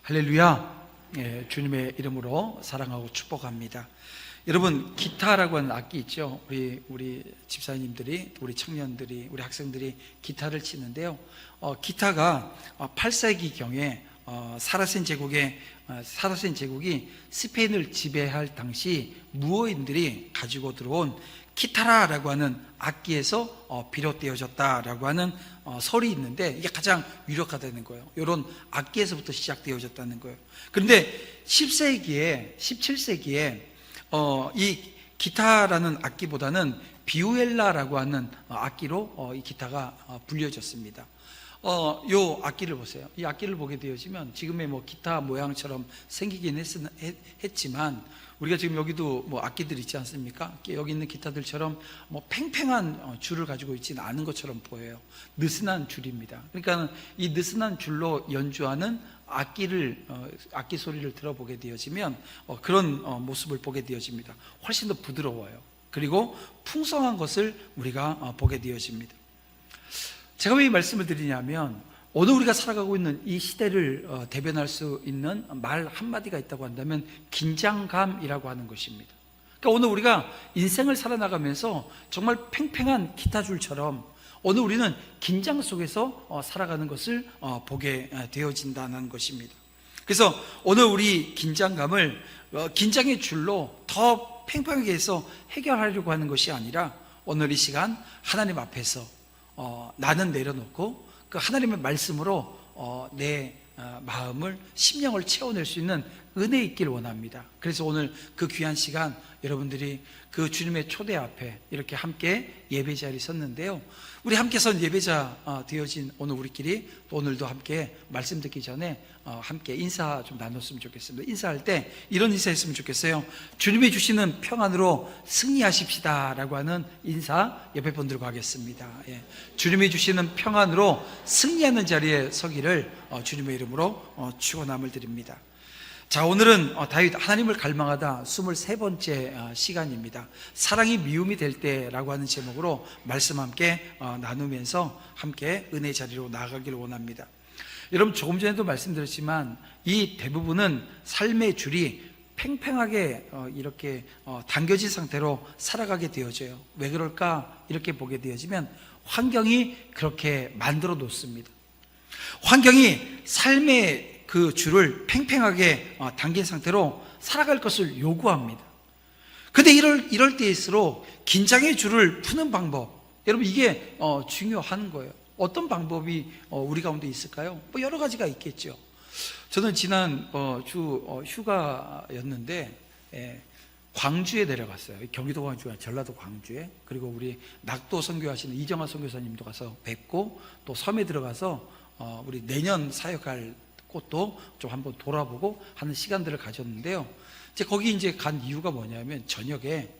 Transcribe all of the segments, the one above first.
할렐루야. 주님의 이름으로 사랑하고 축복합니다. 여러분, 기타라고 하는 악기 있죠. 우리 집사님들이, 우리 청년들이, 우리 학생들이 기타를 치는데요. 기타가 8세기 경에 사라센 제국이 스페인을 지배할 당시 무어인들이 가지고 들어온 키타라라고 하는 악기에서 비롯되어졌다라고 하는 설이 있는데, 이게 가장 유력하다는 거예요. 이런 악기에서부터 시작되어졌다는 거예요. 그런데 17세기에 이 기타라는 악기보다는 비우엘라라고 하는 악기로 이 기타가 불려졌습니다. 요 악기를 보세요. 이 악기를 보게 되어지면 지금의 기타 모양처럼 생기긴 했지만, 우리가 지금 여기도 악기들 있지 않습니까? 여기 있는 기타들처럼 팽팽한 줄을 가지고 있지는 않은 것처럼 보여요. 느슨한 줄입니다. 그러니까 이 느슨한 줄로 연주하는 악기 소리를 들어보게 되어지면 그런 모습을 보게 되어집니다. 훨씬 더 부드러워요. 그리고 풍성한 것을 우리가 보게 되어집니다. 제가 왜 이 말씀을 드리냐면, 오늘 우리가 살아가고 있는 이 시대를 대변할 수 있는 말 한마디가 있다고 한다면 긴장감이라고 하는 것입니다. 그러니까 오늘 우리가 인생을 살아나가면서 정말 팽팽한 기타줄처럼 오늘 우리는 긴장 속에서 살아가는 것을 보게 되어진다는 것입니다. 그래서 오늘 우리 긴장감을 긴장의 줄로 더 팽팽하게 해서 해결하려고 하는 것이 아니라, 오늘 이 시간 하나님 앞에서 나는 내려놓고 그 하나님의 말씀으로 내 마음을, 심령을 채워낼 수 있는 은혜 있기를 원합니다. 그래서 오늘 그 귀한 시간 여러분들이 그 주님의 초대 앞에 이렇게 함께 예배 자리에 섰는데요, 우리 함께 선 예배자 되어진 오늘 우리끼리 또 오늘도 함께 말씀 듣기 전에 함께 인사 좀 나눴으면 좋겠습니다. 인사할 때 이런 인사했으면 좋겠어요. 주님이 주시는 평안으로 승리하십시다 라고 하는 인사 옆에 분들과 하겠습니다. 주님이 주시는 평안으로 승리하는 자리에 서기를 주님의 이름으로 축원함을 드립니다. 자, 오늘은 다윗 하나님을 갈망하다 23번째 시간입니다. 사랑이 미움이 될 때라고 하는 제목으로 말씀 함께 나누면서 함께 은혜 자리로 나아가기를 원합니다. 여러분, 조금 전에도 말씀드렸지만 이 대부분은 삶의 줄이 팽팽하게 이렇게 당겨진 상태로 살아가게 되어져요. 왜 그럴까? 이렇게 보게 되어지면 환경이 그렇게 만들어 놓습니다. 환경이 삶의 그 줄을 팽팽하게 당긴 상태로 살아갈 것을 요구합니다. 근데 이럴 때일수록 긴장의 줄을 푸는 방법, 여러분, 이게 중요한 거예요. 어떤 방법이 우리 가운데 있을까요? 여러 가지가 있겠죠. 저는 지난 주 휴가였는데 광주에 내려갔어요. 경기도 광주가 전라도 광주에. 그리고 우리 낙도 선교하시는 이정아 선교사님도 가서 뵙고, 또 섬에 들어가서 우리 내년 사역할 곳도 좀 한번 돌아보고 하는 시간들을 가졌는데요. 거기 간 이유가 뭐냐면, 저녁에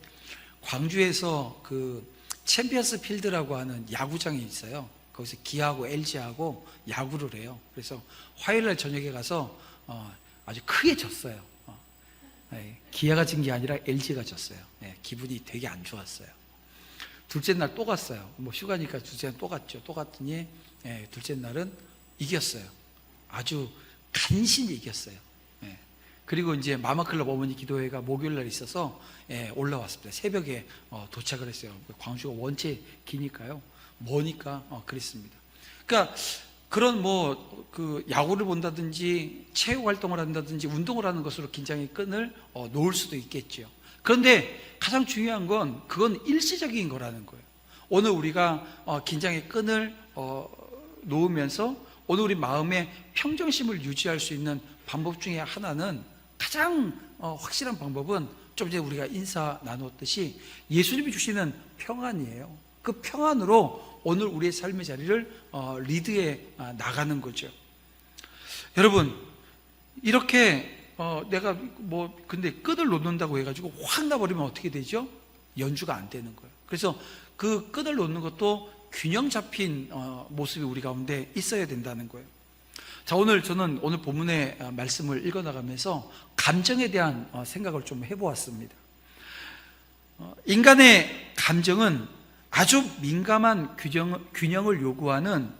광주에서 그 챔피언스 필드라고 하는 야구장이 있어요. 거기서 기아하고 LG하고 야구를 해요. 그래서 화요일날 저녁에 가서 아주 크게 졌어요. 기아가 진 게 아니라 LG가 졌어요. 기분이 되게 안 좋았어요. 둘째 날 또 갔어요. 휴가니까 둘째 날 또 갔죠. 또 갔더니 둘째 날은 이겼어요. 아주 간신히 이겼어요. 그리고 마마클럽 어머니 기도회가 목요일날 있어서 올라왔습니다. 새벽에 도착을 했어요. 광주가 원체 기니까요, 머니까 그랬습니다. 그러니까 그런 그 야구를 본다든지 체육 활동을 한다든지 운동을 하는 것으로 긴장의 끈을 놓을 수도 있겠죠. 그런데 가장 중요한 건 그건 일시적인 거라는 거예요. 오늘 우리가 긴장의 끈을 놓으면서 오늘 우리 마음의 평정심을 유지할 수 있는 방법 중에 하나는, 가장 확실한 방법은 좀 전에 우리가 인사 나누었듯이 예수님이 주시는 평안이에요. 그 평안으로 오늘 우리의 삶의 자리를 리드해 나가는 거죠. 여러분, 이렇게 내가 근데 끈을 놓는다고 해가지고 확 나버리면 어떻게 되죠? 연주가 안 되는 거예요. 그래서 그 끈을 놓는 것도 균형 잡힌 모습이 우리 가운데 있어야 된다는 거예요. 자, 저는 오늘 본문의 말씀을 읽어나가면서 감정에 대한 생각을 좀 해보았습니다. 인간의 감정은 아주 민감한 균형을 요구하는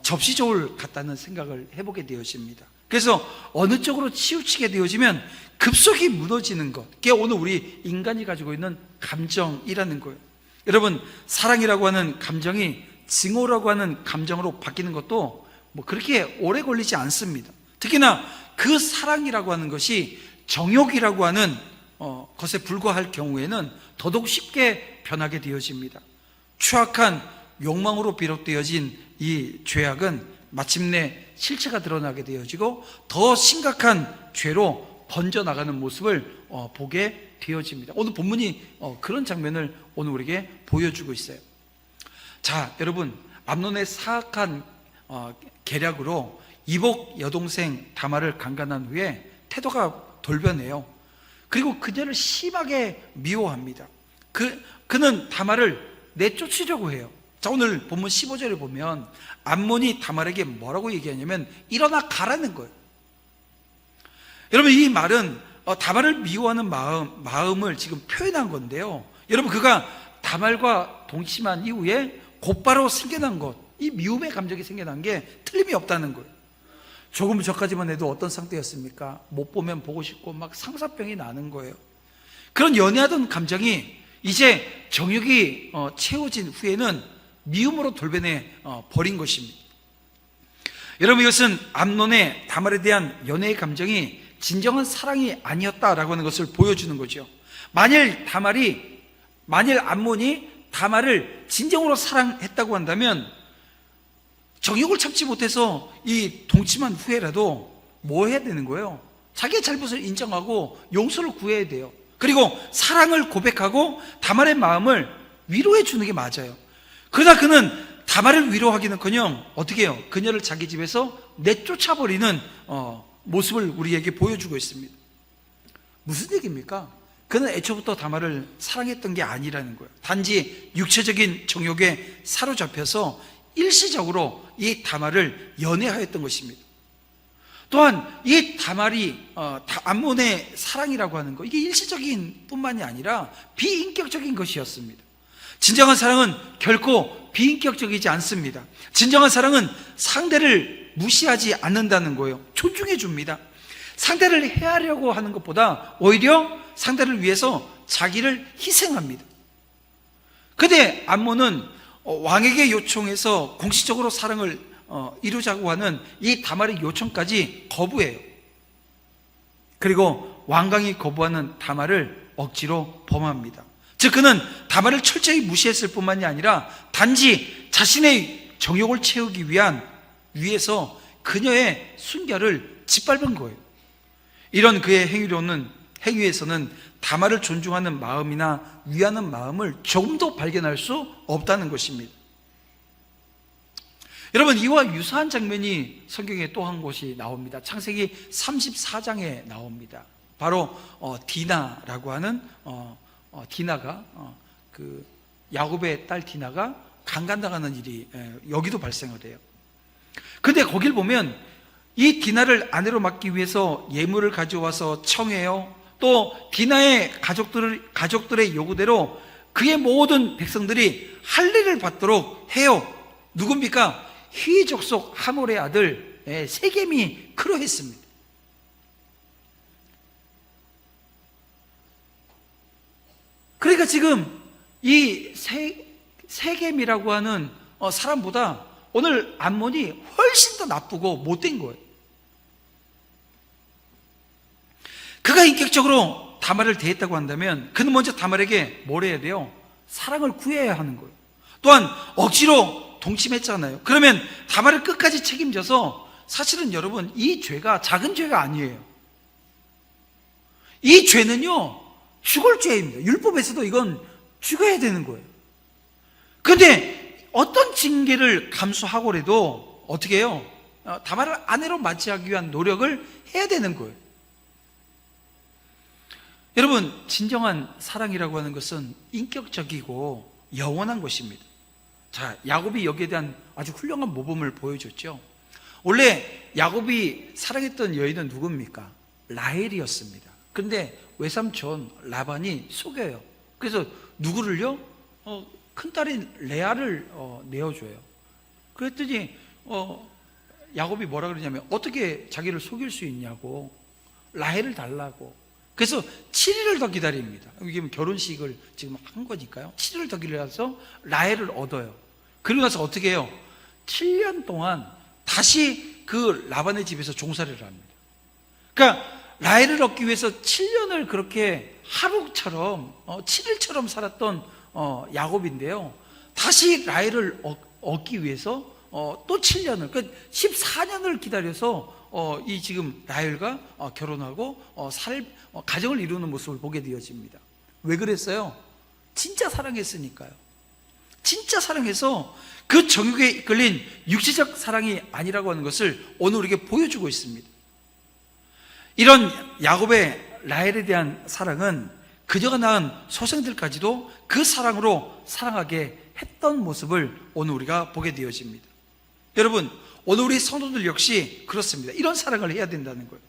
접시저울 같다는 생각을 해보게 되어집니다. 그래서 어느 쪽으로 치우치게 되어지면 급속히 무너지는 것, 그게 오늘 우리 인간이 가지고 있는 감정이라는 거예요. 여러분, 사랑이라고 하는 감정이 증오라고 하는 감정으로 바뀌는 것도 뭐 그렇게 오래 걸리지 않습니다. 특히나 그 사랑이라고 하는 것이 정욕이라고 하는 것에 불과할 경우에는 더더욱 쉽게 변하게 되어집니다. 추악한 욕망으로 비롯되어진 이 죄악은 마침내 실체가 드러나게 되어지고 더 심각한 죄로 번져나가는 모습을 보게 되어집니다. 오늘 본문이 그런 장면을 오늘 우리에게 보여주고 있어요. 자, 여러분, 암논의 사악한 계략으로 이복 여동생 다말을 강간한 후에 태도가 돌변해요. 그리고 그녀를 심하게 미워합니다. 그는 다말을 내쫓으려고 해요. 자, 오늘 본문 15절에 보면 암몬이 다말에게 뭐라고 얘기하냐면 일어나 가라는 거예요. 여러분, 이 말은 다말을 미워하는 마음을 지금 표현한 건데요. 여러분, 그가 다말과 동침한 이후에 곧바로 생겨난 것, 이 미움의 감정이 생겨난 게 틀림이 없다는 거예요. 조금 전까지만 해도 어떤 상태였습니까? 못 보면 보고 싶고 막 상사병이 나는 거예요. 그런 연애하던 감정이 이제 정욕이 채워진 후에는 미움으로 돌변해 버린 것입니다. 여러분, 이것은 암논의 다말에 대한 연애의 감정이 진정한 사랑이 아니었다라고 하는 것을 보여주는 거죠. 만일 암논이 다말을 진정으로 사랑했다고 한다면 정욕을 참지 못해서 이 동침한 후에라도 뭐 해야 되는 거예요? 자기의 잘못을 인정하고 용서를 구해야 돼요. 그리고 사랑을 고백하고 다말의 마음을 위로해 주는 게 맞아요. 그러나 그는 다말을 위로하기는커녕 어떻게 해요? 그녀를 자기 집에서 내쫓아버리는 모습을 우리에게 보여주고 있습니다. 무슨 얘기입니까? 그는 애초부터 다말을 사랑했던 게 아니라는 거예요. 단지 육체적인 정욕에 사로잡혀서 일시적으로 이 다말을 연애하였던 것입니다. 또한 이 다말이 암몬의 사랑이라고 하는 거, 이게 일시적인 뿐만이 아니라 비인격적인 것이었습니다. 진정한 사랑은 결코 비인격적이지 않습니다. 진정한 사랑은 상대를 무시하지 않는다는 거예요. 존중해 줍니다. 상대를 해하려고 하는 것보다 오히려 상대를 위해서 자기를 희생합니다. 그런데 암몬은 왕에게 요청해서 공식적으로 사랑을 이루자고 하는 이 다말의 요청까지 거부해요. 그리고 왕강이 거부하는 다말을 억지로 범합니다. 즉, 그는 다말을 철저히 무시했을 뿐만이 아니라 단지 자신의 정욕을 채우기 위해서 그녀의 순결을 짓밟은 거예요. 이런 그의 행위에서는 다말을 존중하는 마음이나 위하는 마음을 조금도 발견할 수 없다는 것입니다. 여러분, 이와 유사한 장면이 성경에 또 한 곳이 나옵니다. 창세기 34장에 나옵니다. 바로 디나라고 하는 디나가 그 야곱의 딸 디나가 강간당하는 일이 여기도 발생을 해요. 근데 거길 보면 이 디나를 아내로 맡기 위해서 예물을 가져와서 청해요. 또 디나의 가족들의 요구대로 그의 모든 백성들이 할례를 받도록 해요. 누굽니까? 휘 족속 하몰의 아들 세겜이 그러했습니다. 그러니까 지금 이 세겜이라고 하는 사람보다 오늘 암몬이 훨씬 더 나쁘고 못된 거예요. 그가 인격적으로 다말을 대했다고 한다면 그는 먼저 다말에게 뭘 해야 돼요? 사랑을 구해야 하는 거예요. 또한 억지로 동침했잖아요. 그러면 다말을 끝까지 책임져서, 사실은 여러분, 이 죄가 작은 죄가 아니에요. 이 죄는요, 죽을 죄입니다. 율법에서도 이건 죽어야 되는 거예요. 그런데 어떤 징계를 감수하고라도 어떻게 해요? 다말을 아내로 맞이하기 위한 노력을 해야 되는 거예요. 여러분, 진정한 사랑이라고 하는 것은 인격적이고 영원한 것입니다. 자, 야곱이 여기에 대한 아주 훌륭한 모범을 보여줬죠. 원래 야곱이 사랑했던 여인은 누굽니까? 라헬이었습니다. 그런데 외삼촌 라반이 속여요. 그래서 누구를요? 큰딸인 레아를 내어줘요. 그랬더니 야곱이 뭐라 그러냐면 어떻게 자기를 속일 수 있냐고, 라헬을 달라고. 그래서 7일을 더 기다립니다. 이게 결혼식을 지금 한 거니까요. 7일을 더 기다려서 라헬을 얻어요. 그러고 나서 어떻게 해요? 7년 동안 다시 그 라반의 집에서 종살이를 합니다. 그러니까 라헬을 얻기 위해서 7년을 그렇게 하루처럼 7일처럼 살았던 야곱인데요, 다시 라헬을 얻기 위해서 또 7년을, 그러니까 14년을 기다려서 이 지금 라헬과 결혼하고 가정을 이루는 모습을 보게 되어집니다. 왜 그랬어요? 진짜 사랑했으니까요. 진짜 사랑해서 그 정욕에 이끌린 육체적 사랑이 아니라고 하는 것을 오늘 우리에게 보여주고 있습니다. 이런 야곱의 라헬에 대한 사랑은 그녀가 낳은 소생들까지도 그 사랑으로 사랑하게 했던 모습을 오늘 우리가 보게 되어집니다. 여러분, 오늘 우리 성도들 역시 그렇습니다. 이런 사랑을 해야 된다는 거예요.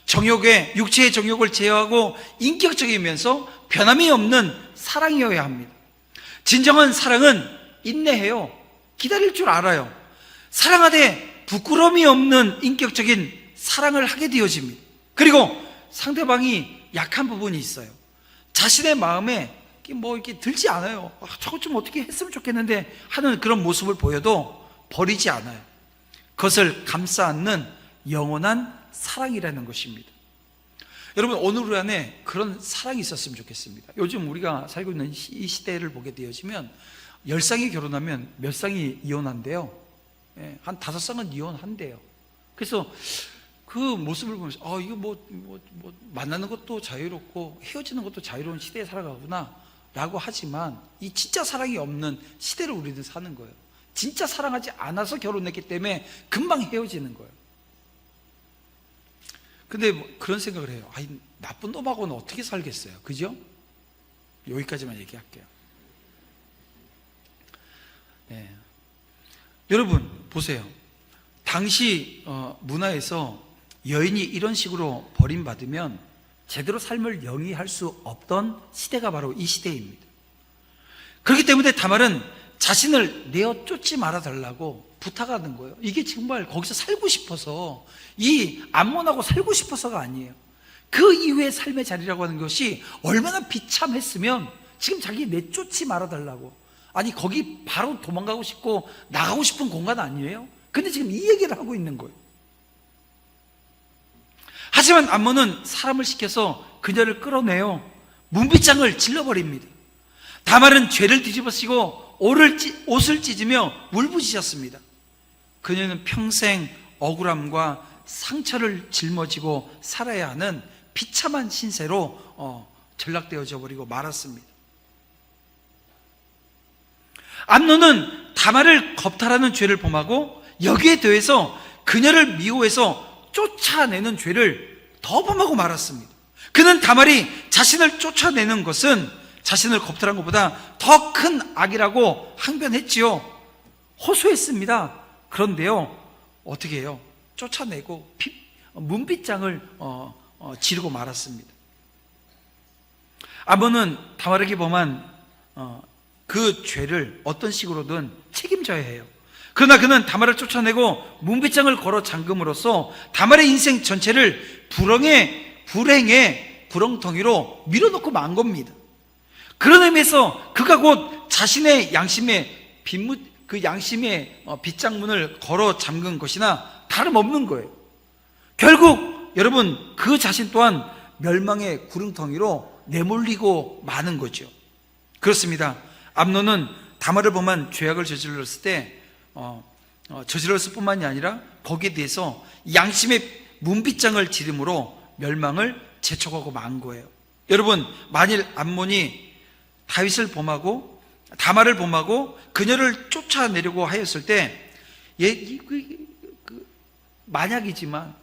정욕의, 육체의 정욕을 제어하고 인격적이면서 변함이 없는 사랑이어야 합니다. 진정한 사랑은 인내해요. 기다릴 줄 알아요. 사랑하되 부끄러움이 없는 인격적인 사랑을 하게 되어집니다. 그리고 상대방이 약한 부분이 있어요. 자신의 마음에 뭐 이렇게 들지 않아요. 저것 좀 어떻게 했으면 좋겠는데 하는 그런 모습을 보여도 버리지 않아요. 그것을 감싸 안는 영원한 사랑이라는 것입니다. 여러분, 오늘 우리 안에 그런 사랑이 있었으면 좋겠습니다. 요즘 우리가 살고 있는 이 시대를 보게 되어지면 10쌍이 결혼하면 몇 쌍이 이혼한대요. 한 5쌍은 이혼한대요. 그래서 그 모습을 보면서 이거 만나는 것도 자유롭고 헤어지는 것도 자유로운 시대에 살아가구나 라고 하지만, 이 진짜 사랑이 없는 시대를 우리는 사는 거예요. 진짜 사랑하지 않아서 결혼했기 때문에 금방 헤어지는 거예요. 근데 그런 생각을 해요. 나쁜 놈하고는 어떻게 살겠어요? 그죠? 여기까지만 얘기할게요. 여러분 보세요. 당시 문화에서 여인이 이런 식으로 버림받으면 제대로 삶을 영위할 수 없던 시대가 바로 이 시대입니다. 그렇기 때문에 다말은 자신을 내어 쫓지 말아달라고 부탁하는 거예요. 이게 정말 거기서 살고 싶어서, 이 암몬하고 살고 싶어서가 아니에요. 그 이후의 삶의 자리라고 하는 것이 얼마나 비참했으면 지금 자기 내쫓지 말아달라고. 아니, 거기 바로 도망가고 싶고 나가고 싶은 공간 아니에요? 근데 지금 이 얘기를 하고 있는 거예요. 하지만 암몬은 사람을 시켜서 그녀를 끌어내요. 문빗장을 질러버립니다. 다말은 죄를 뒤집어쓰고 옷을 찢으며 울부짖었습니다. 그녀는 평생 억울함과 상처를 짊어지고 살아야 하는 비참한 신세로 전락되어져 버리고 말았습니다. 암논은 다말을 겁탈하는 죄를 범하고 여기에 더해서 그녀를 미워해서 쫓아내는 죄를 더 범하고 말았습니다. 그는 다말이 자신을 쫓아내는 것은 자신을 겁탈한 것보다 더 큰 악이라고 항변했지요. 호소했습니다. 그런데요, 어떻게 해요? 쫓아내고 문빗장을 지르고 말았습니다. 암몬은 다말에게 범한 그 죄를 어떤 식으로든 책임져야 해요. 그러나 그는 다말을 쫓아내고 문빗장을 걸어 잠금으로써 다말의 인생 전체를 불행의 구렁텅이로 밀어넣고 만 겁니다. 그런 의미에서 그가 곧 자신의 양심의 빗장문을 걸어 잠근 것이나 다름없는 거예요. 결국 여러분, 그 자신 또한 멸망의 구렁텅이로 내몰리고 마는 거죠. 그렇습니다. 암논은 다말을 범한 죄악을 저질렀을 때 저질렀을 뿐만이 아니라 거기에 대해서 양심의 문빗장을 지름으로 멸망을 재촉하고 만 거예요. 여러분, 만일 암몬이 다윗을 범하고 다말을 범하고 그녀를 쫓아내려고 하였을 때, 만약이지만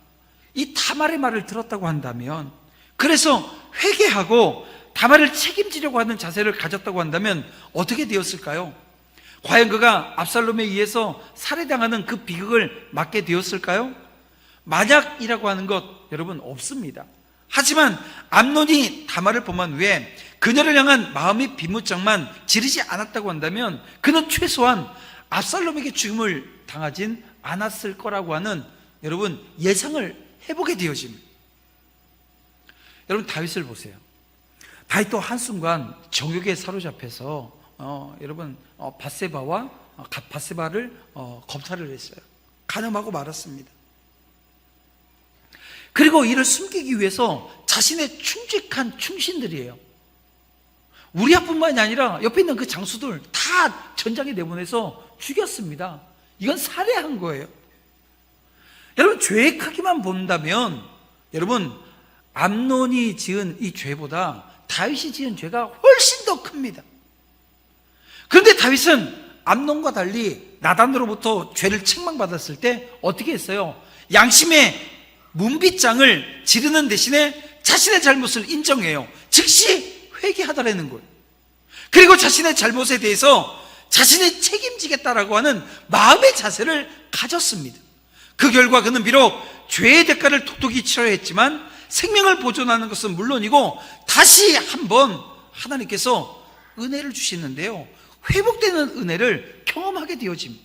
이 다말의 말을 들었다고 한다면, 그래서 회개하고 다말을 책임지려고 하는 자세를 가졌다고 한다면 어떻게 되었을까요? 과연 그가 압살롬에 의해서 살해당하는 그 비극을 맞게 되었을까요? 만약이라고 하는 것 여러분 없습니다. 하지만 암논이 다말을 범한 후에 그녀를 향한 마음의 비무장만 지르지 않았다고 한다면 그는 최소한 압살롬에게 죽음을 당하진 않았을 거라고 하는 여러분 예상을 해보게 되어집니다. 여러분 다윗을 보세요. 다윗도 한순간 정욕에 사로잡혀서 여러분 바세바를 검사를 했어요. 간음하고 말았습니다. 그리고 이를 숨기기 위해서 자신의 충직한 충신들이에요. 우리아뿐만이 아니라 옆에 있는 그 장수들 다 전장에 내보내서 죽였습니다. 이건 살해한 거예요. 여러분 죄의 크기만 본다면 여러분 암논이 지은 이 죄보다 다윗이 지은 죄가 훨씬 더 큽니다. 그런데 다윗은 암논과 달리 나단으로부터 죄를 책망받았을 때 어떻게 했어요? 양심의 문빗장을 지르는 대신에 자신의 잘못을 인정해요. 즉시 회개하다라는 거예요. 그리고 자신의 잘못에 대해서 자신이 책임지겠다라고 하는 마음의 자세를 가졌습니다. 그 결과 그는 비록 죄의 대가를 톡톡히 치러야 했지만 생명을 보존하는 것은 물론이고 다시 한번 하나님께서 은혜를 주시는데요, 회복되는 은혜를 경험하게 되어집니다.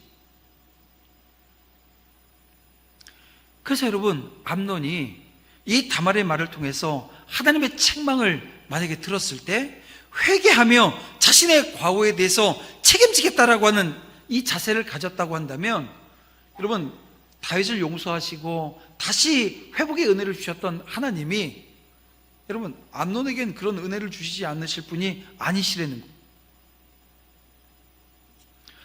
그래서 여러분 암논이 이 다말의 말을 통해서 하나님의 책망을 만약에 들었을 때 회개하며 자신의 과오에 대해서 책임지겠다라고 하는 이 자세를 가졌다고 한다면 여러분 다윗을 용서하시고 다시 회복의 은혜를 주셨던 하나님이 여러분 암논에겐 그런 은혜를 주시지 않으실 분이 아니시라는 거예요.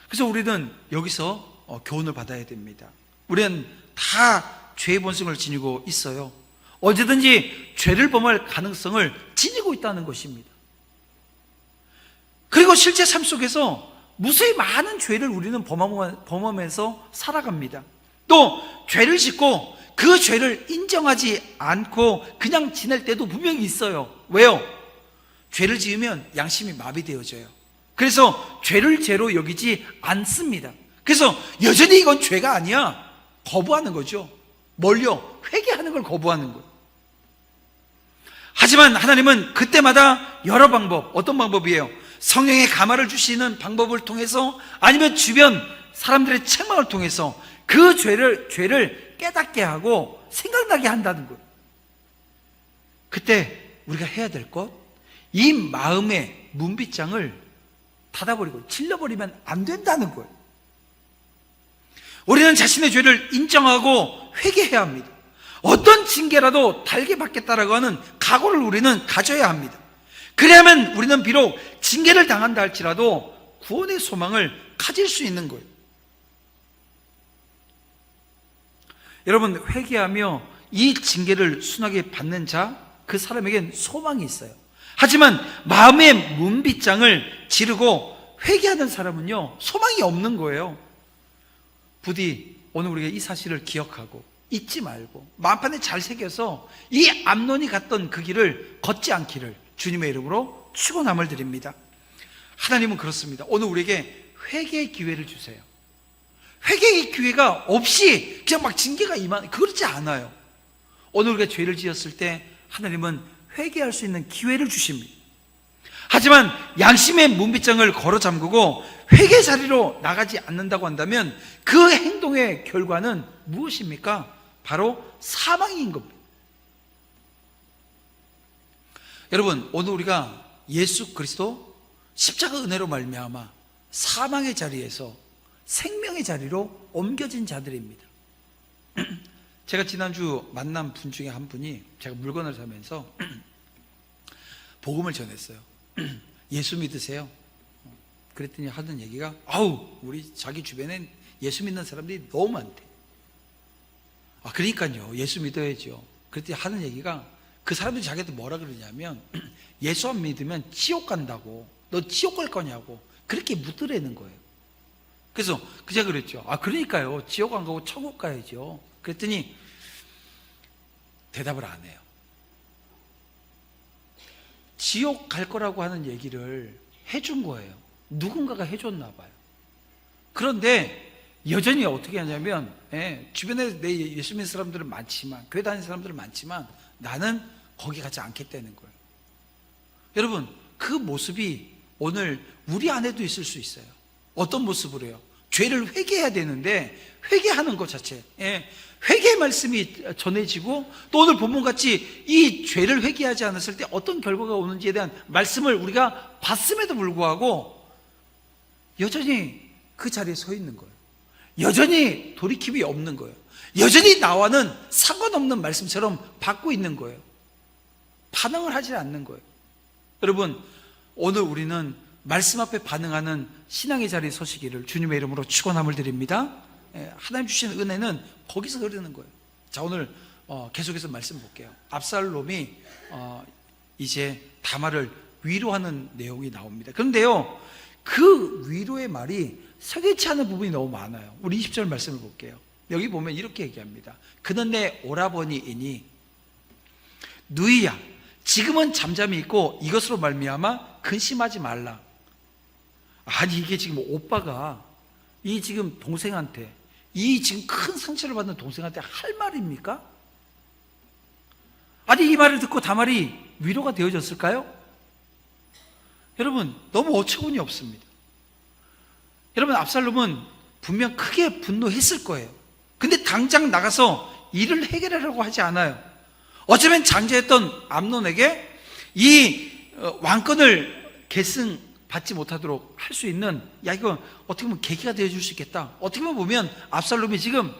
그래서 우리는 여기서 교훈을 받아야 됩니다. 우리는 다 죄의 본성을 지니고 있어요. 언제든지 죄를 범할 가능성을 지니고 있다는 것입니다. 그리고 실제 삶 속에서 무수히 많은 죄를 우리는 범하면서 살아갑니다. 또 죄를 짓고 그 죄를 인정하지 않고 그냥 지낼 때도 분명히 있어요. 왜요? 죄를 지으면 양심이 마비되어져요. 그래서 죄를 죄로 여기지 않습니다. 그래서 여전히 이건 죄가 아니야 거부하는 거죠. 뭘요? 회개하는 걸 거부하는 거예요. 하지만 하나님은 그때마다 여러 방법, 어떤 방법이에요? 성령의 감화를 주시는 방법을 통해서 아니면 주변 사람들의 책망을 통해서 그 죄를 깨닫게 하고 생각나게 한다는 거예요. 그때 우리가 해야 될 것, 이 마음의 문빗장을 닫아버리고 질러버리면 안 된다는 거예요. 우리는 자신의 죄를 인정하고 회개해야 합니다. 어떤 징계라도 달게 받겠다라고 하는 각오를 우리는 가져야 합니다. 그래야만 우리는 비록 징계를 당한다 할지라도 구원의 소망을 가질 수 있는 거예요. 여러분 회개하며 이 징계를 순하게 받는 자, 그 사람에겐 소망이 있어요. 하지만 마음의 문빗장을 지르고 회개하는 사람은요 소망이 없는 거예요. 부디 오늘 우리가 이 사실을 기억하고 잊지 말고 마음판에 잘 새겨서 이 암논이 갔던 그 길을 걷지 않기를 주님의 이름으로 축원함을 드립니다. 하나님은 그렇습니다. 오늘 우리에게 회개의 기회를 주세요. 회개의 기회가 없이 그냥 막 징계가 그렇지 않아요. 오늘 우리가 죄를 지었을 때 하나님은 회개할 수 있는 기회를 주십니다. 하지만 양심의 문빗장을 걸어 잠그고 회개 자리로 나가지 않는다고 한다면 그 행동의 결과는 무엇입니까? 바로 사망인 겁니다. 여러분 오늘 우리가 예수 그리스도 십자가 은혜로 말미암아 사망의 자리에서 생명의 자리로 옮겨진 자들입니다. 제가 지난주 만난 분 중에 한 분이 제가 물건을 사면서 복음을 전했어요. 예수 믿으세요? 그랬더니 하던 얘기가 우리 자기 주변엔 예수 믿는 사람들이 너무 많대. 그러니까요 예수 믿어야죠. 그랬더니 하는 얘기가 그 사람들이 자기한테 뭐라 그러냐면 예수 안 믿으면 지옥 간다고, 너 지옥 갈 거냐고 그렇게 묻으라는 거예요. 그래서 제가 그랬죠. 그러니까요 지옥 안 가고 천국 가야죠. 그랬더니 대답을 안 해요. 지옥 갈 거라고 하는 얘기를 해준 거예요. 누군가가 해줬나 봐요. 그런데 여전히 어떻게 하냐면 주변에 내 예수 믿는 사람들은 많지만, 교회 다니는 사람들은 많지만 나는 거기 가지 않겠다는 거예요. 여러분 그 모습이 오늘 우리 안에도 있을 수 있어요. 어떤 모습으로요? 죄를 회개해야 되는데 회개하는 것 자체, 회개의 말씀이 전해지고 또 오늘 본문같이 이 죄를 회개하지 않았을 때 어떤 결과가 오는지에 대한 말씀을 우리가 봤음에도 불구하고 여전히 그 자리에 서 있는 거예요. 여전히 돌이킴이 없는 거예요. 여전히 나와는 상관없는 말씀처럼 받고 있는 거예요. 반응을 하지 않는 거예요. 여러분, 오늘 우리는 말씀 앞에 반응하는 신앙의 자리에 서시기를 주님의 이름으로 축원함을 드립니다. 하나님 주신 은혜는 거기서 흐르는 거예요. 자, 오늘 계속해서 말씀 볼게요. 압살롬이 이제 다말을 위로하는 내용이 나옵니다. 그런데요, 그 위로의 말이 석연치 않은 부분이 너무 많아요. 우리 20절 말씀을 볼게요. 여기 보면 이렇게 얘기합니다. 그는 내 오라버니이니 누이야, 지금은 잠잠히 있고 이것으로 말미암아 근심하지 말라. 아니, 이게 지금 오빠가 이 지금 동생한테, 이 지금 큰 상처를 받는 동생한테 할 말입니까? 아니, 이 말을 듣고 다말이 위로가 되어졌을까요? 여러분, 너무 어처구니 없습니다. 여러분, 압살롬은 분명 크게 분노했을 거예요. 근데 당장 나가서 일을 해결하려고 하지 않아요. 어쩌면 장자였던 암논에게 이 왕권을 계승받지 못하도록 할 수 있는, 야, 이거 어떻게 보면 계기가 되어줄 수 있겠다. 어떻게 보면 압살롬이 지금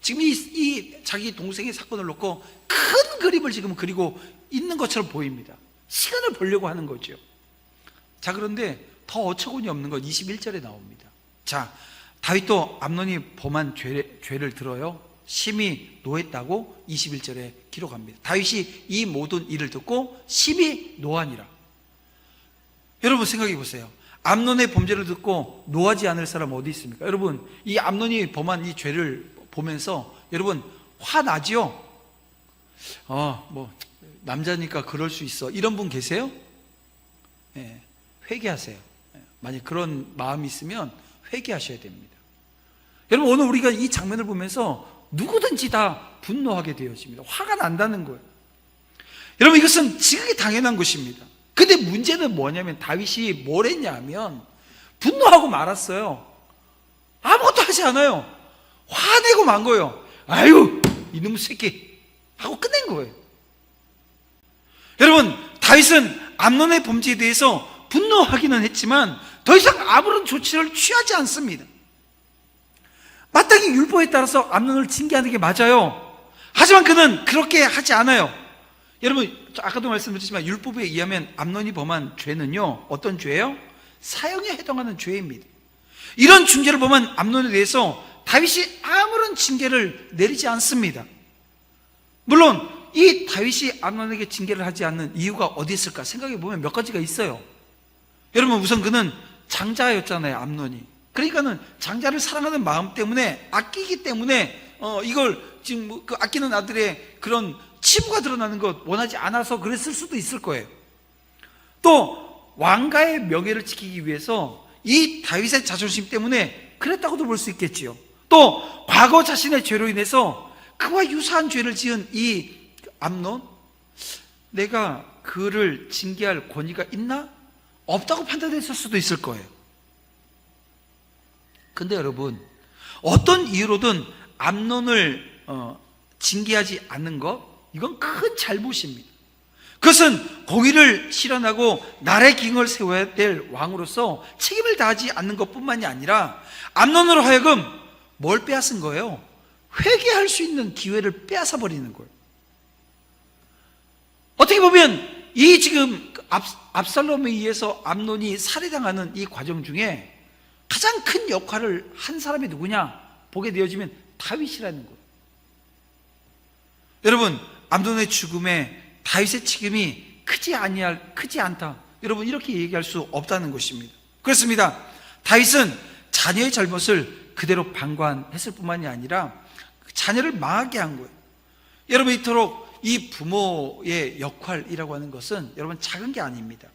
이 자기 동생의 사건을 놓고 큰 그림을 지금 그리고 있는 것처럼 보입니다. 시간을 벌려고 하는 거죠. 자, 그런데 더 어처구니 없는 건 21절에 나옵니다. 자, 다윗도 암논이 범한 죄를 들어요. 심히 노했다고 21절에 기록합니다. 다윗이 이 모든 일을 듣고 심히 노하니라. 여러분, 생각해 보세요. 암논의 범죄를 듣고 노하지 않을 사람 어디 있습니까? 여러분, 이 암논이 범한 이 죄를 보면서 여러분 화나지요? 뭐 남자니까 그럴 수 있어, 이런 분 계세요? 회개하세요. 만약 그런 마음이 있으면 회개하셔야 됩니다. 여러분, 오늘 우리가 이 장면을 보면서 누구든지 다 분노하게 되어집니다. 화가 난다는 거예요. 여러분, 이것은 지극히 당연한 것입니다. 근데 문제는 뭐냐면 다윗이 뭘 했냐면 분노하고 말았어요. 아무것도 하지 않아요. 화내고 만 거예요. 아유, 이놈 새끼 하고 끝낸 거예요. 여러분, 다윗은 암논의 범죄에 대해서 분노하기는 했지만 더 이상 아무런 조치를 취하지 않습니다. 마땅히 율법에 따라서 암논을 징계하는 게 맞아요. 하지만 그는 그렇게 하지 않아요. 여러분, 아까도 말씀드렸지만 율법에 의하면 암논이 범한 죄는요, 어떤 죄예요? 사형에 해당하는 죄입니다. 이런 중죄를 범한 암논에 대해서 다윗이 아무런 징계를 내리지 않습니다. 물론 이 다윗이 암논에게 징계를 하지 않는 이유가 어디 있을까 생각해 보면 몇 가지가 있어요. 여러분, 우선 그는 장자였잖아요, 암논이. 그러니까는 장자를 사랑하는 마음 때문에, 아끼기 때문에 이걸 지금 그 아끼는 아들의 그런 치부가 드러나는 것 원하지 않아서 그랬을 수도 있을 거예요. 또 왕가의 명예를 지키기 위해서 이 다윗의 자존심 때문에 그랬다고도 볼 수 있겠지요. 또 과거 자신의 죄로 인해서 그와 유사한 죄를 지은 이 암논, 내가 그를 징계할 권위가 있나? 없다고 판단했을 수도 있을 거예요. 근데 여러분, 어떤 이유로든 암논을 징계하지 않는 것, 이건 큰 잘못입니다. 그것은 공의를 실현하고 나라의 기능을 세워야 될 왕으로서 책임을 다하지 않는 것뿐만이 아니라 암논으로 하여금 뭘 빼앗은 거예요? 회개할 수 있는 기회를 빼앗아 버리는 거예요. 어떻게 보면 이 지금 압살롬에 의해서 암논이 살해당하는 이 과정 중에 가장 큰 역할을 한 사람이 누구냐 보게 되어지면 다윗이라는 거예요. 여러분, 암논의 죽음에 다윗의 책임이 크지 않다, 여러분, 이렇게 얘기할 수 없다는 것입니다. 그렇습니다. 다윗은 자녀의 잘못을 그대로 방관했을 뿐만이 아니라 자녀를 망하게 한 거예요. 여러분, 이토록 이 부모의 역할이라고 하는 것은 여러분 작은 게 아닙니다.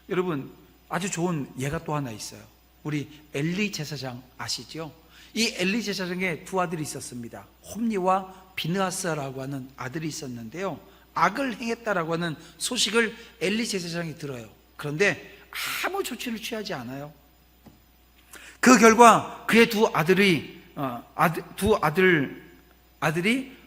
여러분, 아주 좋은 예가 또 하나 있어요. 우리 엘리 제사장 아시죠? 이 엘리 제사장의 두 아들이 있었습니다. 홈리와 비느하스라고 하는 아들이 있었는데요, 악을 행했다라고 하는 소식을 엘리 제사장이 들어요. 그런데 아무 조치를 취하지 않아요. 그 결과 그의 아들이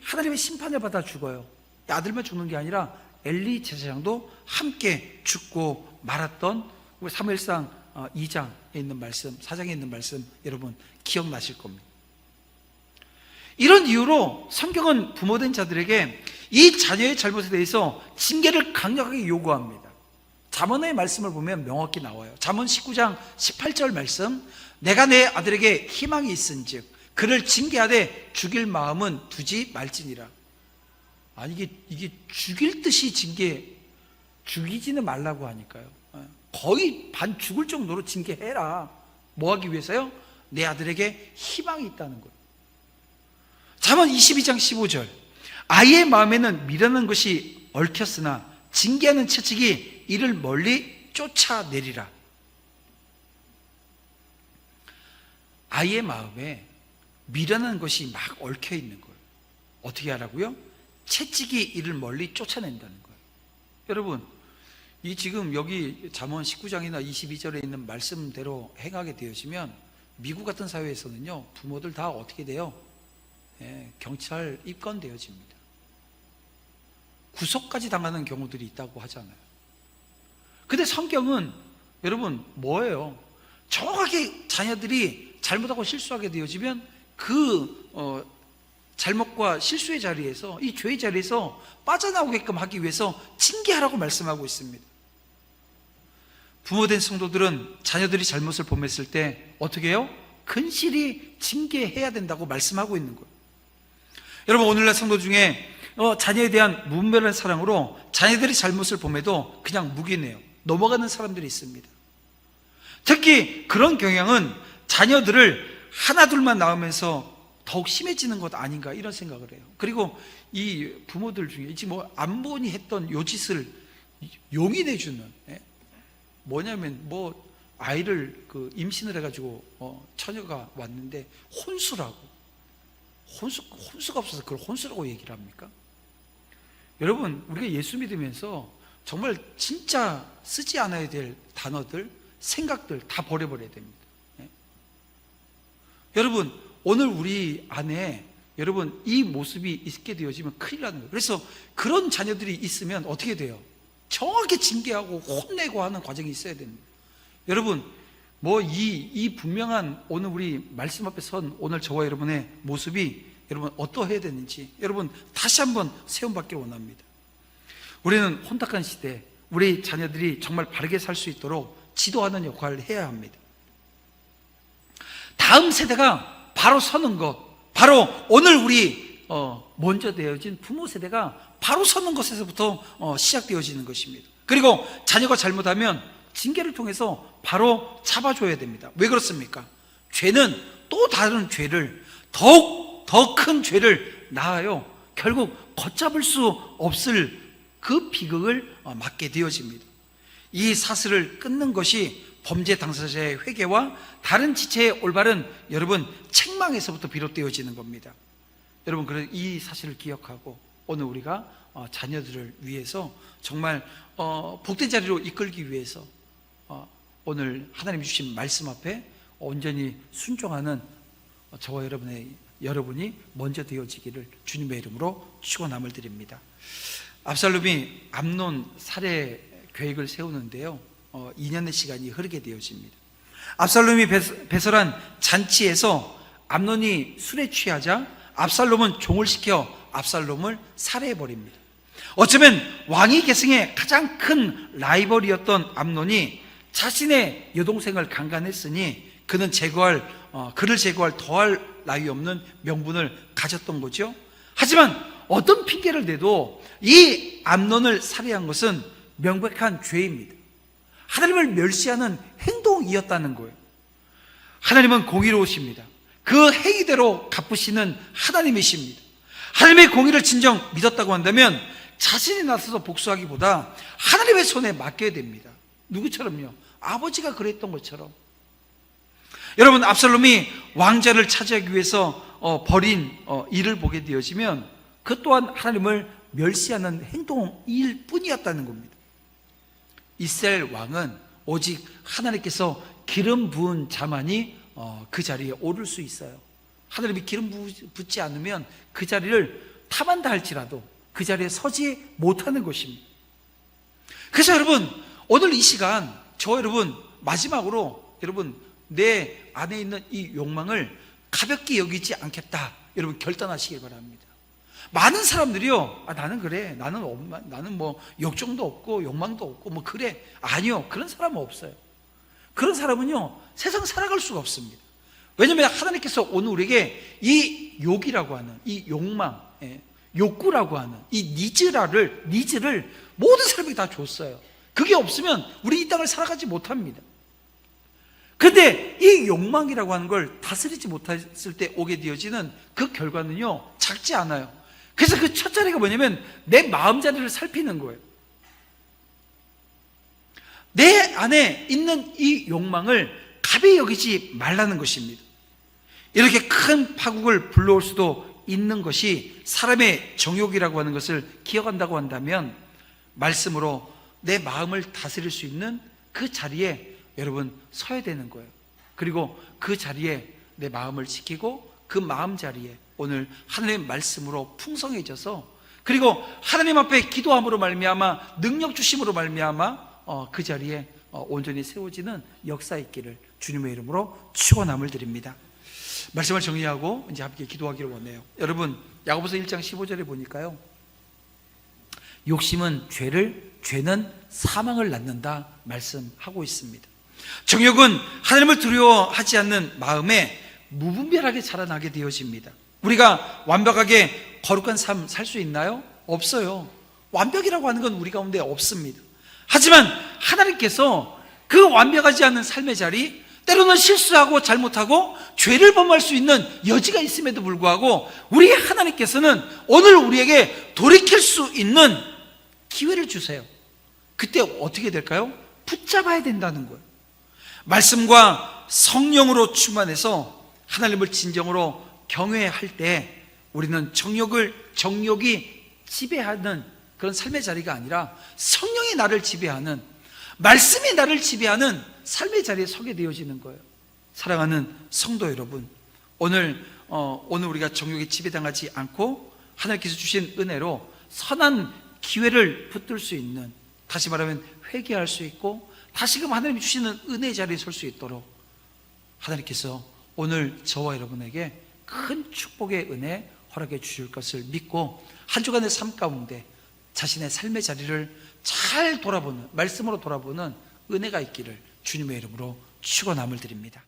하나님의 심판을 받아 죽어요. 아들만 죽는 게 아니라 엘리 제사장도 함께 죽고 말았던 우리 사무엘상 2장에 있는 말씀, 4장에 있는 말씀 여러분 기억나실 겁니다. 이런 이유로 성경은 부모된 자들에게 이 자녀의 잘못에 대해서 징계를 강력하게 요구합니다. 잠언의 말씀을 보면 명확히 나와요. 잠언 19장 18절 말씀, 내가 내 아들에게 희망이 있은즉 그를 징계하되 죽일 마음은 두지 말지니라. 아니 이게 죽일 듯이 죽이지는 말라고 하니까요. 거의 반 죽을 정도로 징계해라. 뭐 하기 위해서요? 내 아들에게 희망이 있다는 거예요. 잠언 22장 15절, 아이의 마음에는 미련한 것이 얽혔으나 징계하는 채찍이 이를 멀리 쫓아내리라. 아이의 마음에 미련한 것이 막 얽혀 있는 거예요. 어떻게 하라고요? 채찍이 이를 멀리 쫓아낸다는 거예요. 여러분, 이 지금 여기 잠언 19장이나 22절에 있는 말씀대로 행하게 되어지면 미국 같은 사회에서는요, 부모들 다 어떻게 돼요? 경찰 입건되어집니다. 구속까지 당하는 경우들이 있다고 하잖아요. 근데 성경은 여러분 뭐예요? 정확하게 자녀들이 잘못하고 실수하게 되어지면 그 잘못과 실수의 자리에서, 이 죄의 자리에서 빠져나오게끔 하기 위해서 징계하라고 말씀하고 있습니다. 부모된 성도들은 자녀들이 잘못을 범했을 때 어떻게 해요? 근실히 징계해야 된다고 말씀하고 있는 거예요. 여러분, 오늘날 성도 중에 자녀에 대한 무분별한 사랑으로 자녀들이 잘못을 범해도 그냥 묵인해요. 넘어가는 사람들이 있습니다. 특히 그런 경향은 자녀들을 하나둘만 낳으면서 더욱 심해지는 것 아닌가 이런 생각을 해요. 그리고 이 부모들 중에 지금 안본이 했던 요 짓을 용인해주는, 뭐냐면 아이를 임신을 해가지고 처녀가 왔는데 혼수라고, 혼수가 없어서 그걸 혼수라고 얘기를 합니까? 여러분, 우리가 예수 믿으면서 정말 진짜 쓰지 않아야 될 단어들, 생각들 다 버려버려야 됩니다. 여러분, 오늘 우리 안에 여러분 이 모습이 있게 되어지면 큰일 나는 거예요. 그래서 그런 자녀들이 있으면 어떻게 돼요? 정확히 징계하고 혼내고 하는 과정이 있어야 됩니다. 여러분, 이 분명한 오늘 우리 말씀 앞에 선 오늘 저와 여러분의 모습이 여러분 어떠해야 되는지 여러분 다시 한번 세움받기를 원합니다. 우리는 혼탁한 시대, 우리 자녀들이 정말 바르게 살 수 있도록 지도하는 역할을 해야 합니다. 다음 세대가 바로 서는 것, 바로 오늘 우리 먼저 되어진 부모 세대가 바로 서는 것에서부터 시작되어지는 것입니다. 그리고 자녀가 잘못하면 징계를 통해서 바로 잡아줘야 됩니다. 왜 그렇습니까? 죄는 또 다른 죄를, 더욱 더 큰 죄를 낳아요. 결국 걷잡을 수 없을 그 비극을 맞게 되어집니다. 이 사슬을 끊는 것이 범죄 당사자의 회개와 다른 지체의 올바른 여러분 책망에서부터 비롯되어지는 겁니다. 여러분, 이 사실을 기억하고 오늘 우리가 자녀들을 위해서 정말 복된 자리로 이끌기 위해서 오늘 하나님 주신 말씀 앞에 온전히 순종하는 저와 여러분이 먼저 되어지기를 주님의 이름으로 축원함을 드립니다. 압살롬이 암논 살해 계획을 세우는데요, 2년의 시간이 흐르게 되어집니다. 압살롬이 배설한 잔치에서 암논이 술에 취하자 압살롬은 종을 시켜 압살롬을 살해해버립니다. 어쩌면 왕위 계승의 가장 큰 라이벌이었던 암논이 자신의 여동생을 강간했으니 그를 제거할 더할 나위 없는 명분을 가졌던 거죠. 하지만 어떤 핑계를 대도 이 암논을 살해한 것은 명백한 죄입니다. 하나님을 멸시하는 행동이었다는 거예요. 하나님은 공의로우십니다. 그 행위대로 갚으시는 하나님이십니다. 하나님의 공의를 진정 믿었다고 한다면 자신이 나서서 복수하기보다 하나님의 손에 맡겨야 됩니다. 누구처럼요? 아버지가 그랬던 것처럼. 여러분, 압살롬이 왕자를 차지하기 위해서 벌인 일을 보게 되어지면 그 또한 하나님을 멸시하는 행동일 뿐이었다는 겁니다. 이스라엘 왕은 오직 하나님께서 기름 부은 자만이 그 자리에 오를 수 있어요. 하나님이 기름 붓지 않으면 그 자리를 탐한다 할지라도 그 자리에 서지 못하는 것입니다. 그래서 여러분, 오늘 이 시간 저 여러분 마지막으로 여러분 내 안에 있는 이 욕망을 가볍게 여기지 않겠다, 여러분 결단하시길 바랍니다. 많은 사람들이요, 나는 그래, 나는 뭐 욕정도 없고 욕망도 없고 뭐 그래. 아니요, 그런 사람은 없어요. 그런 사람은요 세상 살아갈 수가 없습니다. 왜냐하면 하나님께서 오늘 우리에게 이 욕이라고 하는 이 욕망, 욕구라고 하는 이 니즈를 모든 사람에게 다 줬어요. 그게 없으면 우리 이 땅을 살아가지 못합니다. 그런데 이 욕망이라고 하는 걸 다스리지 못했을 때 오게 되어지는 그 결과는요 작지 않아요. 그래서 그 첫 자리가 뭐냐면 내 마음자리를 살피는 거예요. 내 안에 있는 이 욕망을 가벼이 여기지 말라는 것입니다. 이렇게 큰 파국을 불러올 수도 있는 것이 사람의 정욕이라고 하는 것을 기억한다고 한다면 말씀으로 내 마음을 다스릴 수 있는 그 자리에 여러분 서야 되는 거예요. 그리고 그 자리에 내 마음을 지키고 그 마음 자리에 오늘 하나님의 말씀으로 풍성해져서, 그리고 하나님 앞에 기도함으로 말미암아 능력 주심으로 말미암아 그 자리에 온전히 세워지는 역사 있기를 주님의 이름으로 축원함을 드립니다. 말씀을 정리하고 이제 함께 기도하기를 원해요. 여러분, 야고보서 1장 15절에 보니까요, 욕심은 죄는 사망을 낳는다 말씀하고 있습니다. 정욕은 하나님을 두려워하지 않는 마음에 무분별하게 자라나게 되어집니다. 우리가 완벽하게 거룩한 삶 살 수 있나요? 없어요. 완벽이라고 하는 건 우리 가운데 없습니다. 하지만 하나님께서 그 완벽하지 않은 삶의 자리, 때로는 실수하고 잘못하고 죄를 범할 수 있는 여지가 있음에도 불구하고 우리 하나님께서는 오늘 우리에게 돌이킬 수 있는 기회를 주세요. 그때 어떻게 될까요? 붙잡아야 된다는 거예요. 말씀과 성령으로 충만해서 하나님을 진정으로 경외할 때 우리는 정욕이 지배하는 그런 삶의 자리가 아니라 성령이 나를 지배하는, 말씀이 나를 지배하는 삶의 자리에 서게 되어지는 거예요. 사랑하는 성도 여러분, 오늘 우리가 정욕에 지배당하지 않고 하나님께서 주신 은혜로 선한 기회를 붙들 수 있는, 다시 말하면 회개할 수 있고 다시금 하나님이 주시는 은혜의 자리에 설 수 있도록 하나님께서 오늘 저와 여러분에게 큰 축복의 은혜 허락해 주실 것을 믿고 한 주간의 삶 가운데 자신의 삶의 자리를 잘 돌아보는, 말씀으로 돌아보는 은혜가 있기를 주님의 이름으로 축원함을 드립니다.